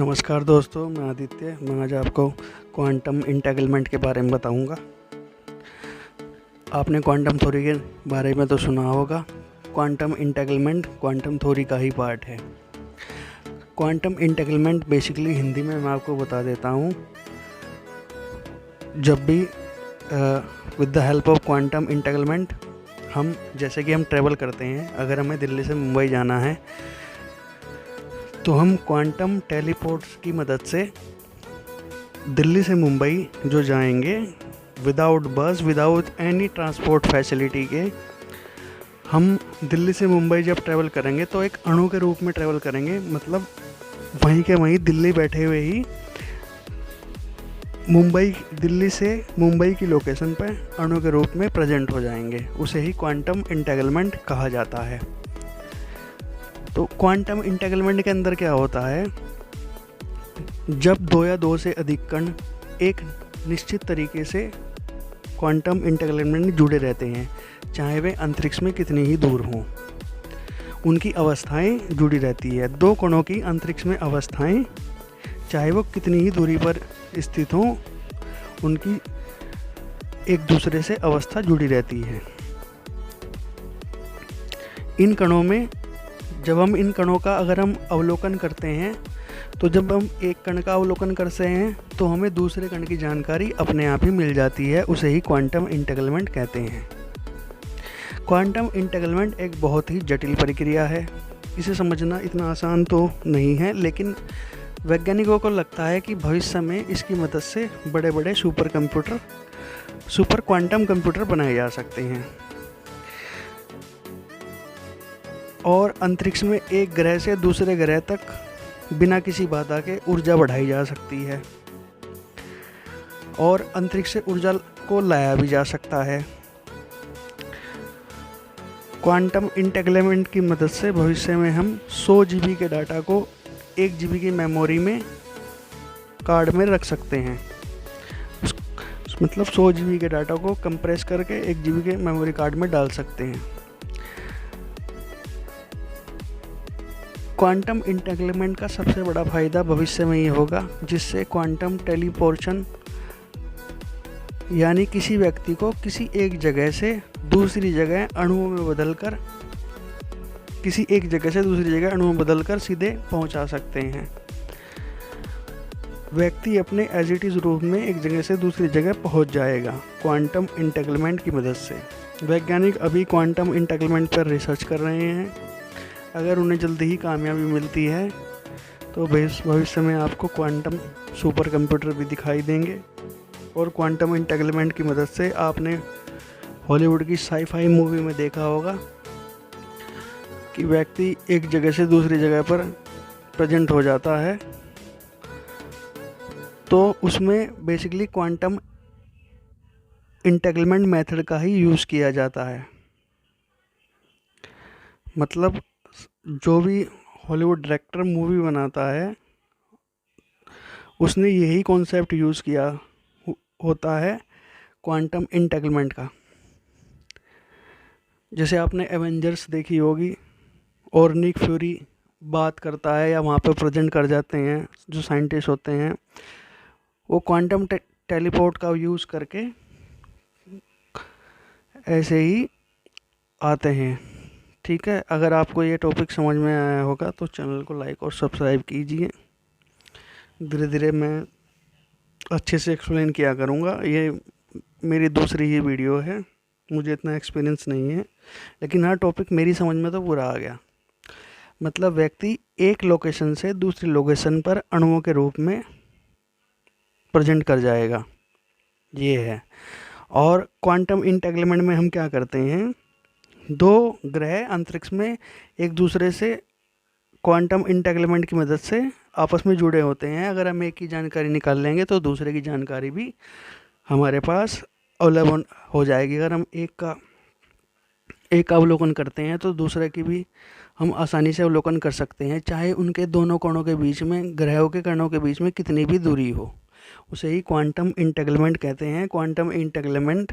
नमस्कार दोस्तों, मैं आदित्य। मैं आज आपको क्वांटम इंटेग्रलमेंट के बारे में बताऊंगा। आपने क्वांटम थ्योरी के बारे में तो सुना होगा। क्वांटम इंटेग्रलमेंट क्वांटम थ्योरी का ही पार्ट है। क्वांटम इंटेग्रलमेंट बेसिकली हिंदी में मैं आपको बता देता हूँ। जब भी with the help of quantum entanglement हम जैसे कि हम ट्रैवल करते हैं, अगर हमें दिल्ली से मुंबई जाना है तो हम क्वांटम टेलीपोर्ट्स की मदद से दिल्ली से मुंबई जो जाएंगे विदाउट बस, विदाउट एनी ट्रांसपोर्ट फैसिलिटी के, हम दिल्ली से मुंबई जब ट्रैवल करेंगे तो एक अणु के रूप में ट्रैवल करेंगे। मतलब वहीं के वहीं दिल्ली बैठे हुए ही दिल्ली से मुंबई की लोकेशन पर अणु के रूप में प्रेजेंट हो जाएंगे। उसे ही क्वांटम इंटेग्रलमेंट कहा जाता है। तो क्वांटम इंटेग्रलमेंट के अंदर क्या होता है, जब दो या दो से अधिक कण एक निश्चित तरीके से क्वांटम इंटेग्रलमेंट में जुड़े रहते हैं, चाहे वे अंतरिक्ष में कितनी ही दूर हों, उनकी अवस्थाएं जुड़ी रहती है। दो कणों की अंतरिक्ष में अवस्थाएं, चाहे वो कितनी ही दूरी पर स्थित हों, उनकी एक दूसरे से अवस्था जुड़ी रहती है। इन कणों में जब हम इन कणों का अगर हम अवलोकन करते हैं, तो जब हम एक कण का अवलोकन करते हैं तो हमें दूसरे कण की जानकारी अपने आप ही मिल जाती है। उसे ही क्वांटम इंटेग्रलमेंट कहते हैं। क्वांटम इंटेग्रलमेंट एक बहुत ही जटिल प्रक्रिया है। इसे समझना इतना आसान तो नहीं है, लेकिन वैज्ञानिकों को लगता है कि भविष्य में इसकी मदद से बड़े बड़े सुपर क्वांटम कंप्यूटर बनाए जा सकते हैं और अंतरिक्ष में एक ग्रह से दूसरे ग्रह तक बिना किसी बाधा के ऊर्जा बढ़ाई जा सकती है और अंतरिक्ष से ऊर्जा को लाया भी जा सकता है। क्वांटम इंटेग्रलमेंट की मदद से भविष्य में हम 100 GB के डाटा को 1 GB की मेमोरी में कार्ड में रख सकते हैं। मतलब 100 GB के डाटा को कंप्रेस करके 1 GB के मेमोरी कार्ड में डाल सकते हैं। क्वांटम इंटेग्रलमेंट का सबसे बड़ा फ़ायदा भविष्य में ये होगा, जिससे क्वांटम टेलीपोर्शन यानी किसी व्यक्ति को किसी एक जगह से दूसरी जगह अणुओं में बदलकर सीधे पहुंचा सकते हैं। व्यक्ति अपने एज इट इज़ रूप में एक जगह से दूसरी जगह पहुंच जाएगा क्वांटम इंटेग्रलमेंट की मदद से। वैज्ञानिक अभी क्वांटम इंटेग्रलमेंट पर रिसर्च कर रहे हैं। अगर उन्हें जल्दी ही कामयाबी मिलती है तो भविष्य में आपको क्वांटम सुपर कंप्यूटर भी दिखाई देंगे। और क्वांटम इंटेग्रलमेंट की मदद से आपने हॉलीवुड की साई-फाई मूवी में देखा होगा कि व्यक्ति एक जगह से दूसरी जगह पर प्रेजेंट हो जाता है, तो उसमें बेसिकली क्वांटम इंटेग्रलमेंट मेथड का ही यूज़ किया जाता है। मतलब जो भी हॉलीवुड डायरेक्टर मूवी बनाता है उसने यही कॉन्सेप्ट यूज़ किया होता है क्वांटम इंटेग्रलमेंट का। जैसे आपने एवेंजर्स देखी होगी और निक फ्यूरी बात करता है या वहाँ पे प्रेजेंट कर जाते हैं, जो साइंटिस्ट होते हैं वो क्वांटम टेलीपोर्ट का यूज़ करके ऐसे ही आते हैं। ठीक है, अगर आपको ये टॉपिक समझ में आया होगा तो चैनल को लाइक और सब्सक्राइब कीजिए। धीरे धीरे मैं अच्छे से एक्सप्लेन किया करूँगा। ये मेरी दूसरी ही वीडियो है, मुझे इतना एक्सपीरियंस नहीं है, लेकिन हाँ टॉपिक मेरी समझ में तो पूरा आ गया। मतलब व्यक्ति एक लोकेशन से दूसरी लोकेशन पर अणुओं के रूप में प्रेजेंट कर जाएगा, ये है। और क्वांटम इंटेग्रलमेंट में हम क्या करते हैं, दो ग्रह अंतरिक्ष में एक दूसरे से क्वांटम इंटेग्रलमेंट की मदद से आपस में जुड़े होते हैं। अगर हम एक की जानकारी निकाल लेंगे तो दूसरे की जानकारी भी हमारे पास अवेलेबल हो जाएगी। अगर हम एक का अवलोकन करते हैं तो दूसरे की भी हम आसानी से अवलोकन कर सकते हैं, चाहे उनके दोनों कणों के बीच में, ग्रहों के कणों के बीच में कितनी भी दूरी हो। उसे ही क्वांटम इंटेग्रलमेंट कहते हैं। क्वांटम इंटेग्रलमेंट